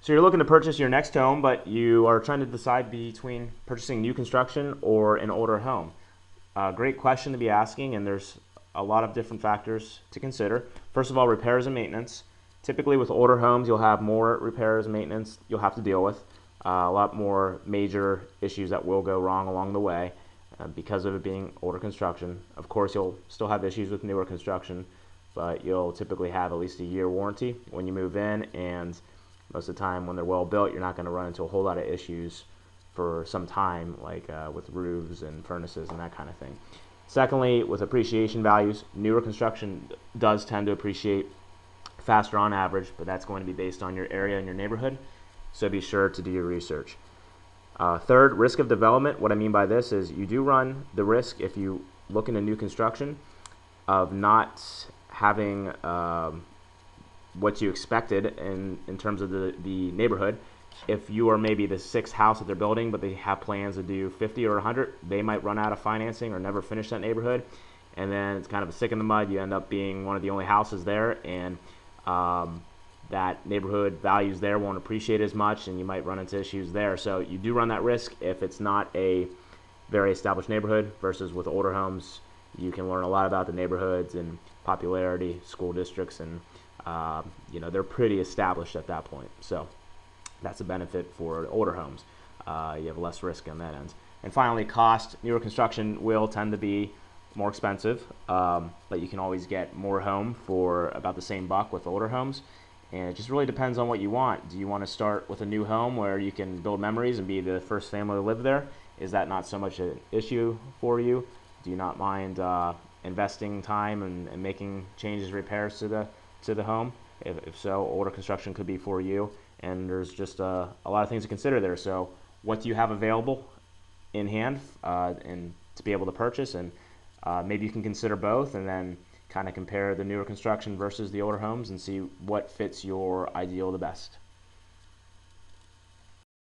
So you're looking to purchase your next home, but you are trying to decide between purchasing new construction or an older home. Great question to be asking, and there's a lot of different factors to consider. First of all, repairs and maintenance. Typically with older homes, you'll have more repairs and maintenance you'll have to deal with. A lot more major issues that will go wrong along the way because of it being older construction. Of course, you'll still have issues with newer construction, but you'll typically have at least a year warranty when you move in, and most of the time when they're well built, you're not going to run into a whole lot of issues for some time, like with roofs and furnaces and that kind of thing. Secondly, with appreciation values, newer construction does tend to appreciate faster on average, but that's going to be based on your area and your neighborhood, so be sure to do your research. Third, risk of development. What I mean by this is you do run the risk, if you look into new construction, of not having what you expected in terms of the neighborhood. If you are maybe the sixth house that they're building, but they have plans to do 50 or 100, they might run out of financing or never finish that neighborhood, and then it's kind of a stick in the mud. You end up being one of the only houses there, and that neighborhood values there won't appreciate as much, and you might run into issues there. So you do run that risk if it's not a very established neighborhood, versus with older homes, you can learn a lot about the neighborhoods and popularity, school districts, and they're pretty established at that point. So that's a benefit for older homes. You have less risk on that end. And finally, cost. Newer construction will tend to be more expensive, but you can always get more home for about the same buck with older homes. And it just really depends on what you want. Do you want to start with a new home where you can build memories and be the first family to live there? Is that not so much an issue for you? Do you not mind investing time and making changes, repairs to the home? If so, older construction could be for you. And there's just a lot of things to consider there. So what do you have available in hand and to be able to purchase? And maybe you can consider both, and then kind of compare the newer construction versus the older homes and see what fits your ideal the best.